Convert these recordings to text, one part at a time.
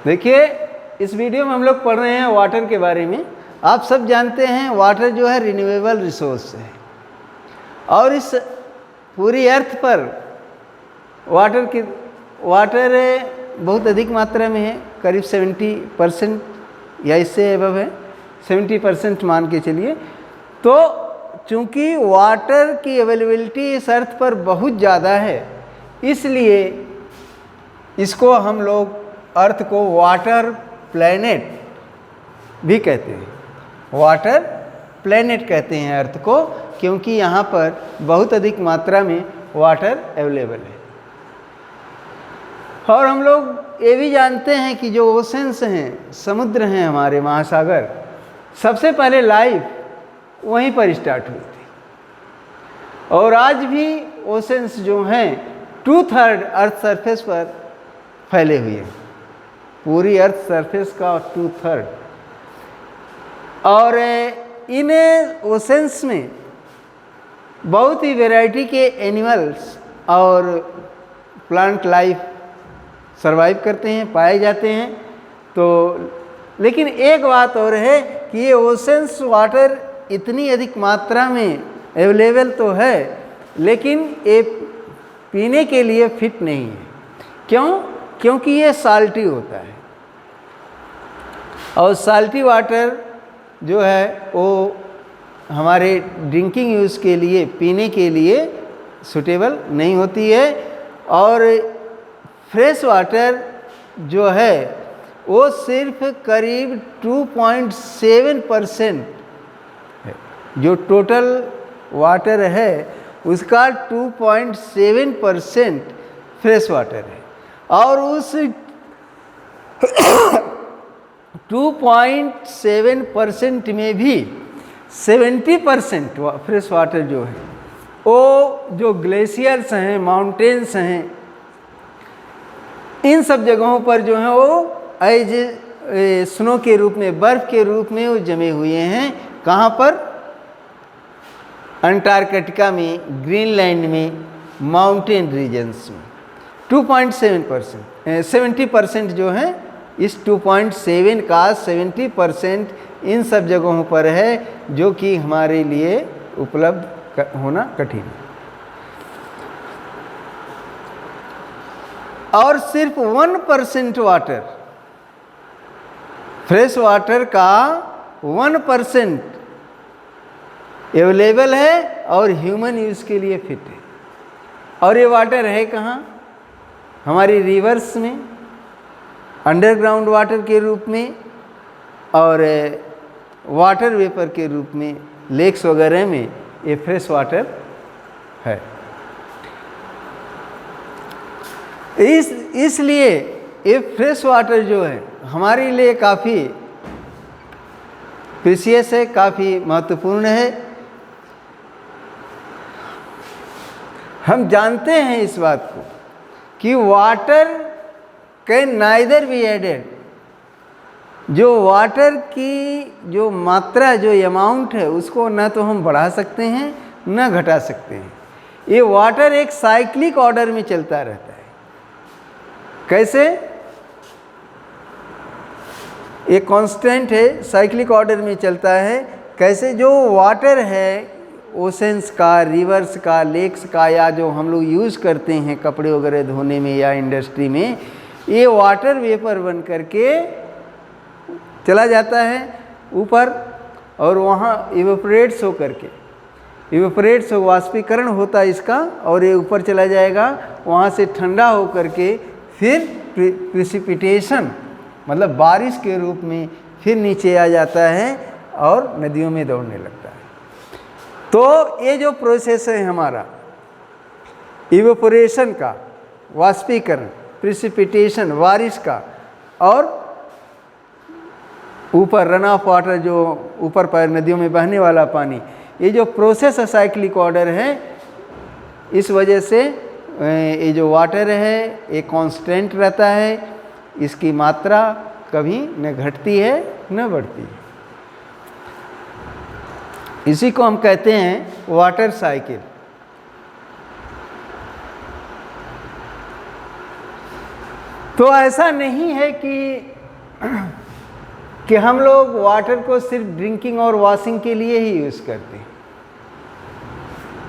देखिए, इस वीडियो में हम लोग पढ़ रहे हैं वाटर के बारे में। आप सब जानते हैं वाटर जो है रिन्यूएबल रिसोर्स है, और इस पूरी अर्थ पर वाटर बहुत अधिक मात्रा में है, करीब 70% या इससे एबव है, 70% मान के चलिए। तो चूंकि वाटर की अवेलेबिलिटी इस अर्थ पर बहुत ज़्यादा है, इसलिए इसको हम लोग अर्थ को वाटर प्लैनेट भी कहते हैं। वाटर प्लैनेट कहते हैं अर्थ को, क्योंकि यहाँ पर बहुत अधिक मात्रा में वाटर अवेलेबल है। और हम लोग ये भी जानते हैं कि जो ओशंस हैं, समुद्र हैं, हमारे महासागर, सबसे पहले लाइफ वहीं पर स्टार्ट हुई थी। और आज भी ओशंस जो हैं 2/3 अर्थ सरफेस पर फैले हुए हैं, पूरी अर्थ सरफेस का 2/3। और इन ओशंस में बहुत ही वैरायटी के एनिमल्स और प्लांट लाइफ सरवाइव करते हैं, पाए जाते हैं। तो लेकिन एक बात और है कि ये ओशंस वाटर इतनी अधिक मात्रा में अवेलेबल तो है, लेकिन ये पीने के लिए फिट नहीं है। क्यों? क्योंकि ये साल्टी होता है, और साल्टी वाटर जो है वो हमारे ड्रिंकिंग यूज़ के लिए, पीने के लिए सूटेबल नहीं होती है। और फ्रेश वाटर जो है वो सिर्फ करीब 2.7% है। जो टोटल वाटर है उसका 2.7% फ्रेश वाटर है, और उस 2.7% में भी 70% फ्रेश वाटर जो है वो जो ग्लेशियर्स हैं, माउंटेन्स हैं, इन सब जगहों पर जो है वो एज स्नो के रूप में, बर्फ़ के रूप में वो जमे हुए हैं। कहाँ पर? अंटार्कटिका में, ग्रीनलैंड में, माउंटेन रीजन्स में। 2.7%, 70% जो है, इस 2.7 का 70% इन सब जगहों पर है, जो कि हमारे लिए उपलब्ध होना कठिन है। और सिर्फ 1% वाटर, फ्रेश वाटर का 1% अवेलेबल है और ह्यूमन यूज़ के लिए फिट है। और ये वाटर है कहाँ? हमारी रिवर्स में, अंडरग्राउंड वाटर के रूप में, और वाटर वेपर के रूप में, लेक्स वगैरह में ये फ्रेश वाटर है। इसलिए ये फ्रेश वाटर जो है हमारे लिए काफ़ी प्रीशियस है, काफ़ी महत्वपूर्ण है। हम जानते हैं इस बात को कि water can neither be added, जो वाटर की जो मात्रा, जो अमाउंट है, उसको न तो हम बढ़ा सकते हैं न घटा सकते हैं। ये वाटर एक साइक्लिक ऑर्डर में चलता रहता है। कैसे? ये कांस्टेंट है, साइक्लिक ऑर्डर में चलता है। कैसे? जो वाटर है ओशंस का, रिवर्स का, लेक्स का, या जो हम लोग यूज़ करते हैं कपड़े वगैरह धोने में या इंडस्ट्री में, ये वाटर वेपर बन करके चला जाता है ऊपर, और वहाँ इवेपोरेट्स हो करके, इवेपोरेट्स हो, वाष्पीकरण होता है इसका, और ये ऊपर चला जाएगा। वहाँ से ठंडा हो करके फिर प्रेसिपिटेशन, मतलब बारिश के रूप में फिर नीचे आ जाता है और नदियों में दौड़ने लगता है। तो ये जो प्रोसेस है हमारा इवेपोरेशन का, वाष्पीकरण, प्रेसिपिटेशन, बारिश का, और ऊपर रन ऑफ वाटर, जो ऊपर पर नदियों में बहने वाला पानी, ये जो प्रोसेस साइक्लिक ऑर्डर है, इस वजह से ये जो वाटर है ये कांस्टेंट रहता है। इसकी मात्रा कभी न घटती है न बढ़ती है। इसी को हम कहते हैं वाटर साइकिल। तो ऐसा नहीं है कि कि हम लोग वाटर को सिर्फ ड्रिंकिंग और वॉशिंग के लिए ही यूज़ करते हैं।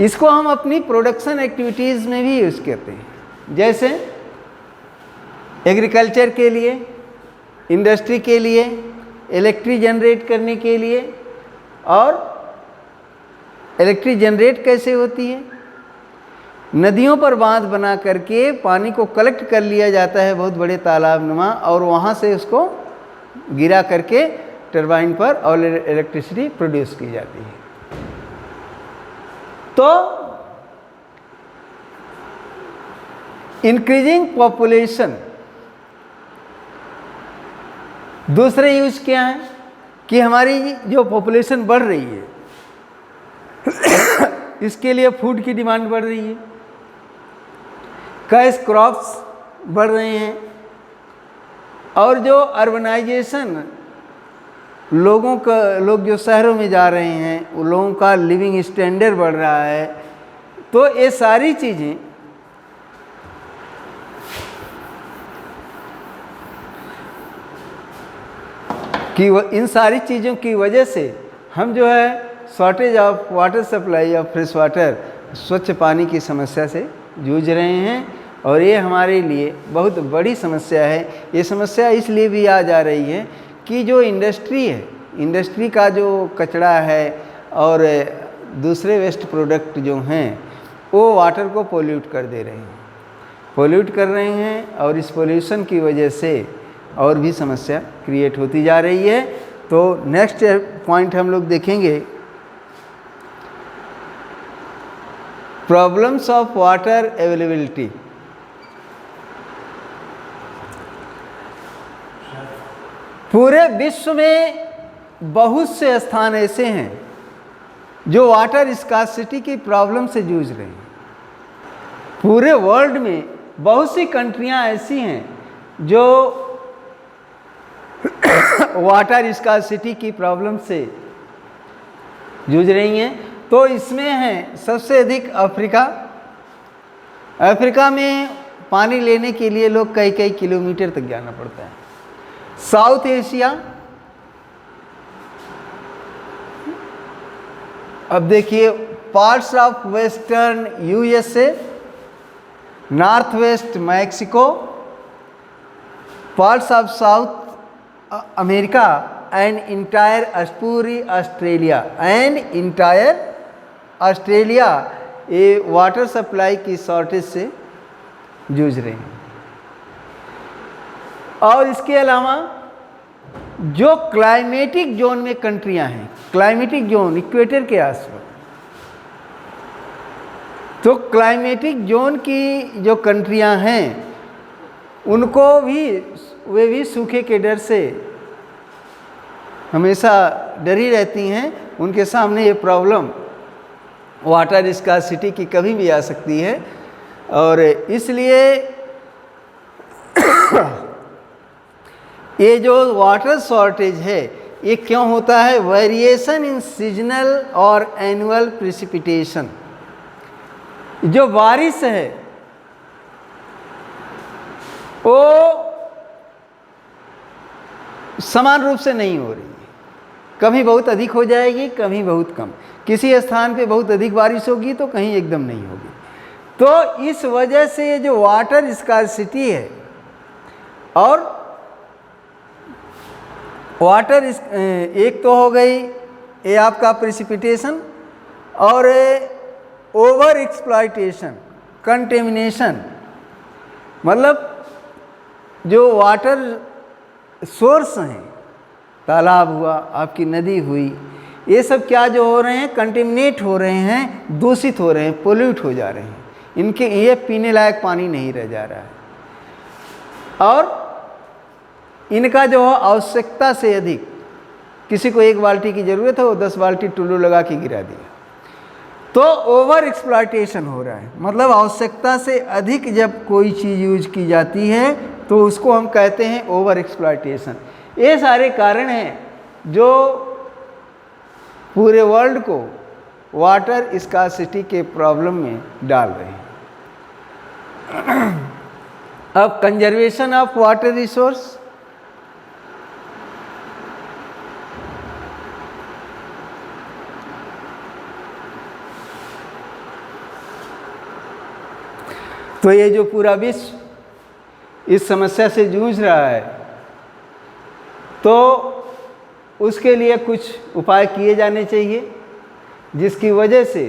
इसको हम अपनी प्रोडक्शन एक्टिविटीज़ में भी यूज़ करते हैं, जैसे एग्रीकल्चर के लिए, इंडस्ट्री के लिए, इलेक्ट्रिक जनरेट करने के लिए। और इलेक्ट्रिक जनरेट कैसे होती है? नदियों पर बांध बना करके पानी को कलेक्ट कर लिया जाता है बहुत बड़े तालाब नुमा, और वहाँ से उसको गिरा करके टरबाइन पर और इलेक्ट्रिसिटी प्रोड्यूस की जाती है। तो इंक्रीजिंग पॉपुलेशन, दूसरे यूज क्या है कि हमारी जो पॉपुलेशन बढ़ रही है इसके लिए फूड की डिमांड बढ़ रही है, कैश क्रॉप्स बढ़ रहे हैं, और जो अर्बनाइजेशन लोग जो शहरों में जा रहे हैं उन लोगों का लिविंग स्टैंडर्ड बढ़ रहा है। तो ये सारी चीज़ें कि इन सारी चीज़ों की वजह से हम जो है shortage of water supply of fresh water, स्वच्छ पानी की समस्या से जूझ रहे हैं, और ये हमारे लिए बहुत बड़ी समस्या है। ये समस्या इसलिए भी आ जा रही है कि जो इंडस्ट्री है, इंडस्ट्री का जो कचरा है और दूसरे वेस्ट प्रोडक्ट जो हैं वो वाटर को पोल्यूट कर दे रहे हैं, पोल्यूट कर रहे हैं, और इस पोल्यूशन की वजह से और भी समस्या क्रिएट होती जा रही है। तो नेक्स्ट पॉइंट हम लोग देखेंगे, प्रॉब्लम्स ऑफ वाटर अवेलेबिलिटी। पूरे विश्व में बहुत से स्थान ऐसे हैं जो वाटर स्कार्सिटी की प्रॉब्लम से जूझ रहे हैं। पूरे वर्ल्ड में बहुत सी कंट्रियां ऐसी हैं जो वाटर स्कार्सिटी की प्रॉब्लम से जूझ रही हैं। तो इसमें है सबसे अधिक अफ्रीका। अफ्रीका में पानी लेने के लिए लोग कई कई किलोमीटर तक जाना पड़ता है। साउथ एशिया, अब देखिए parts of western USA, north west Mexico, parts of south America and entire पूरी ऑस्ट्रेलिया ये वाटर सप्लाई की शॉर्टेज से जूझ रहे हैं। और इसके अलावा जो क्लाइमेटिक जोन में कंट्रियां हैं, क्लाइमेटिक जोन इक्वेटर के आसपास, तो क्लाइमेटिक जोन की जो कंट्रियां हैं उनको भी, वे भी सूखे के डर से हमेशा डरी रहती हैं। उनके सामने ये प्रॉब्लम वाटर स्कार्सिटी की कभी भी आ सकती है। और इसलिए ये जो वाटर शॉर्टेज है ये क्यों होता है? वेरिएशन इन सीजनल और एनुअल प्रेसिपिटेशन, जो बारिश है वो समान रूप से नहीं हो रही है, कभी बहुत अधिक हो जाएगी, कभी बहुत कम। किसी स्थान पे बहुत अधिक बारिश होगी तो कहीं एकदम नहीं होगी। तो इस वजह से ये जो वाटर स्कार्सिटी है, और वाटर एक तो हो गई ये आपका प्रेसिपिटेशन, और ओवर एक्सप्लॉयटेशन, कंटेमिनेशन, मतलब जो वाटर सोर्स हैं, तालाब हुआ, आपकी नदी हुई, ये सब क्या जो हो रहे हैं, कंटेमिनेट हो रहे हैं, दूषित हो रहे हैं, पोल्यूट हो जा रहे हैं। इनके ये पीने लायक पानी नहीं रह जा रहा है। और इनका जो आवश्यकता से अधिक, किसी को 1 बाल्टी की ज़रूरत है वो 10 बाल्टी टुल्लू लगा के गिरा दिया, तो ओवर एक्सप्लॉयटेशन हो रहा है। मतलब आवश्यकता से अधिक जब कोई चीज़ यूज की जाती है तो उसको हम कहते हैं ओवर एक्सप्लॉयटेशन। ये सारे कारण हैं जो पूरे वर्ल्ड को वाटर स्कार्सिटी के प्रॉब्लम में डाल रहे हैं। अब कंजर्वेशन ऑफ वाटर रिसोर्स, तो ये जो पूरा विश्व इस समस्या से जूझ रहा है, तो उसके लिए कुछ उपाय किए जाने चाहिए, जिसकी वजह से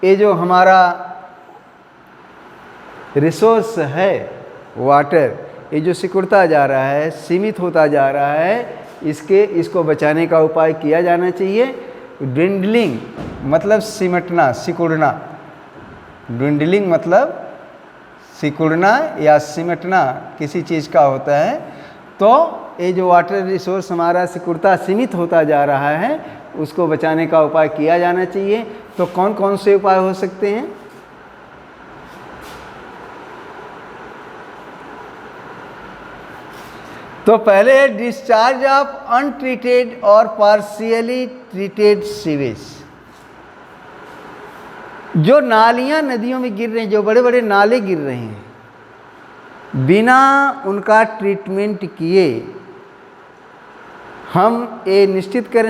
ये जो हमारा रिसोर्स है वाटर, ये जो सिकुड़ता जा रहा है, सीमित होता जा रहा है, इसको बचाने का उपाय किया जाना चाहिए। ड्विंडलिंग मतलब सिमटना, सिकुड़ना। ड्विंडलिंग मतलब सिकुड़ना या सिमटना किसी चीज़ का होता है। तो ये जो वाटर रिसोर्स हमारा सिकुड़ता, सीमित होता जा रहा है, उसको बचाने का उपाय किया जाना चाहिए। तो कौन कौन से उपाय हो सकते हैं? तो पहले है डिस्चार्ज ऑफ अनट्रीटेड और पार्शियली ट्रीटेड सीवेज। जो नालियां नदियों में गिर रही हैं, जो बड़े बड़े नाले गिर रहे हैं, बिना उनका ट्रीटमेंट किए हम ये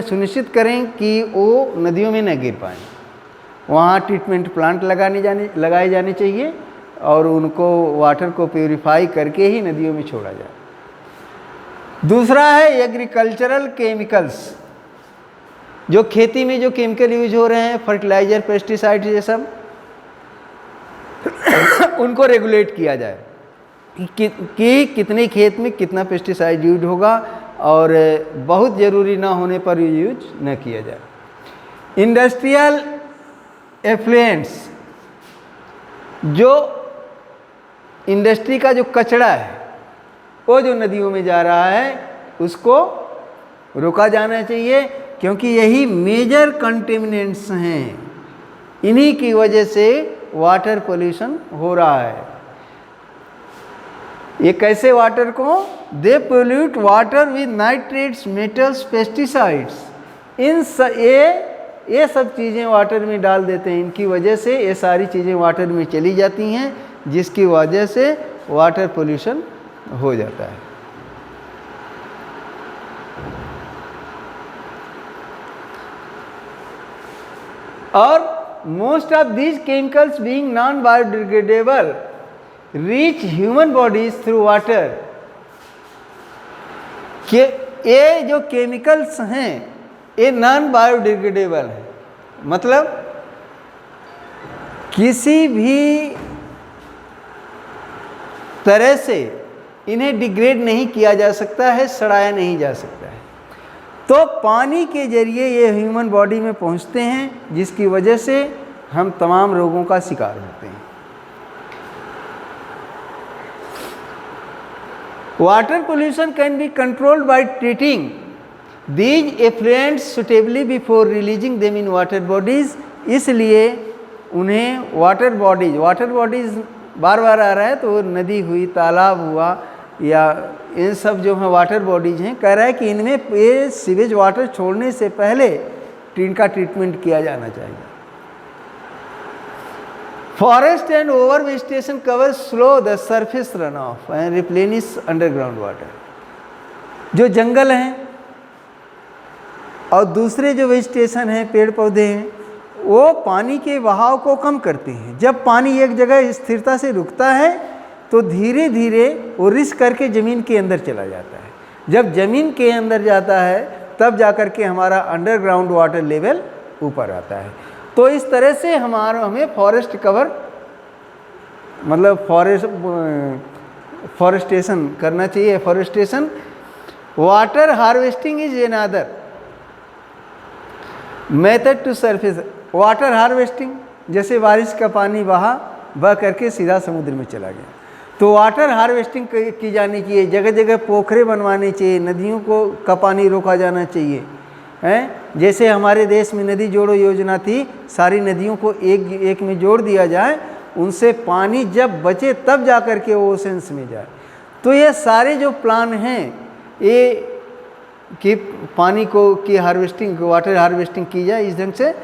सुनिश्चित करें कि वो नदियों में न गिर पाएँ। वहाँ ट्रीटमेंट प्लांट लगाए जाने चाहिए और उनको वाटर को प्यूरिफाई करके ही नदियों में छोड़ा जाए। दूसरा है एग्रीकल्चरल केमिकल्स। जो खेती में जो केमिकल यूज हो रहे हैं, फर्टिलाइजर, पेस्टिसाइड, ये सब उनको रेगुलेट किया जाए कि कितने खेत में कितना पेस्टिसाइड यूज होगा और बहुत ज़रूरी ना होने पर यूज न किया जाए। इंडस्ट्रियल एफ्लुएंट्स, जो इंडस्ट्री का जो कचरा है वो जो नदियों में जा रहा है, उसको रोका जाना चाहिए, क्योंकि यही मेजर कंटेमिनेंट्स हैं। इन्हीं की वजह से वाटर पोल्यूशन हो रहा है। ये कैसे वाटर को? They pollute water with nitrates, metals, pesticides. ये सब चीज़ें वाटर में डाल देते हैं। इनकी वजह से ये सारी चीज़ें वाटर में चली जाती हैं, जिसकी वजह से वाटर पोल्यूशन हो जाता है। और most of these chemicals being non biodegradable reach human bodies through water. कि ये जो केमिकल्स हैं ये नॉन बायोडिग्रेडेबल है, मतलब किसी भी तरह से इन्हें डिग्रेड नहीं किया जा सकता है, सड़ाया नहीं जा सकता है। तो पानी के जरिए ये ह्यूमन बॉडी में पहुंचते हैं, जिसकी वजह से हम तमाम रोगों का शिकार होते हैं। Water pollution can be controlled by treating these effluents suitably before releasing them in water bodies. इसलिए उन्हें वाटर बॉडीज बार बार आ रहा है, तो नदी हुई, तालाब हुआ, या इन सब जो है वाटर बॉडीज हैं, कह रहा है कि इनमें ये सीवेज वाटर छोड़ने से पहले इनका ट्रीटमेंट किया जाना चाहिए। Forest and over vegetation cover slow the surface run of and replenish underground water. जो जंगल हैं और दूसरे जो वेजिटेशन हैं, पेड़ पौधे हैं, वो पानी के बहाव को कम करते हैं। जब पानी एक जगह स्थिरता से रुकता है तो धीरे धीरे वो रिस करके ज़मीन के अंदर चला जाता है। जब ज़मीन के अंदर जाता है तब जाकर के हमारा अंडरग्राउंड वाटर लेवल ऊपर आता है। तो इस तरह से हमें फॉरेस्ट कवर, मतलब फॉरेस्टेशन करना चाहिए। Forestation, water harvesting is another method to surface. Water harvesting, जैसे बारिश का पानी बह करके सीधा समुद्र में चला गया, तो वाटर हार्वेस्टिंग की जानी चाहिए। जगह जगह पोखरे बनवाने चाहिए, नदियों का पानी रोका जाना चाहिए, हैं। जैसे हमारे देश में नदी जोड़ो योजना थी, सारी नदियों को एक में जोड़ दिया जाए, उनसे पानी जब बचे तब जा कर के वो ओशंस में जाए। तो ये सारे जो प्लान हैं, ये कि पानी की हार्वेस्टिंग, वाटर हार्वेस्टिंग की जाए इस ढंग से।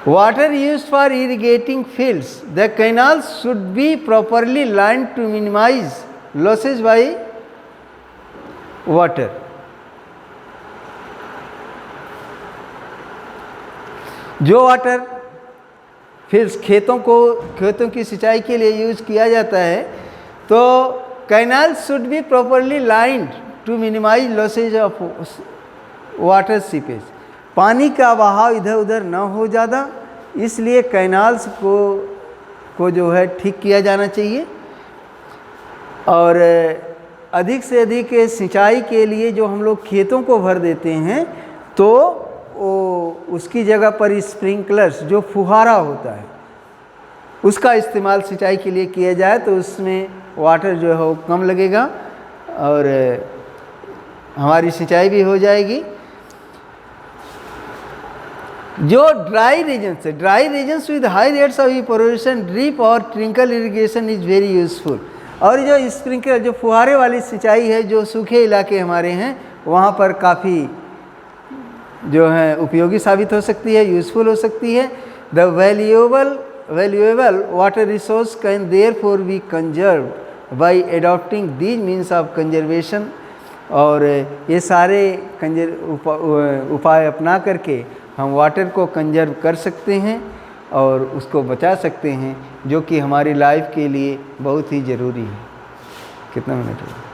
Water used for irrigating fields, the canals should be properly lined to minimise losses by water. जो वाटर फिर खेतों की सिंचाई के लिए यूज किया जाता है। तो canal should be properly lined to minimise losses of water seepage. पानी का बहाव इधर उधर न हो ज़्यादा, इसलिए कैनाल्स को जो है ठीक किया जाना चाहिए। और अधिक से अधिक सिंचाई के लिए जो हम लोग खेतों को भर देते हैं तो उसकी जगह पर स्प्रिंकलर्स जो फुहारा होता है उसका इस्तेमाल सिंचाई के लिए किया जाए तो उसमें वाटर जो है वो कम लगेगा और हमारी सिंचाई भी हो जाएगी। जो ड्राई रीजन्स है, dry regions with high rates of evaporation, drip और trickle irrigation is very useful. और जो स्प्रिंकलर जो फुहारे वाली सिंचाई है जो सूखे इलाके हमारे हैं वहाँ पर काफ़ी जो है उपयोगी साबित हो सकती है, यूज़फुल हो सकती है। The valuable water resource can therefore be conserve by adopting these means of conservation. और ये सारे उपाय अपना करके हम वाटर को कंजर्व कर सकते हैं और उसको बचा सकते हैं, जो कि हमारी लाइफ के लिए बहुत ही ज़रूरी है। कितना मिनट हुआ?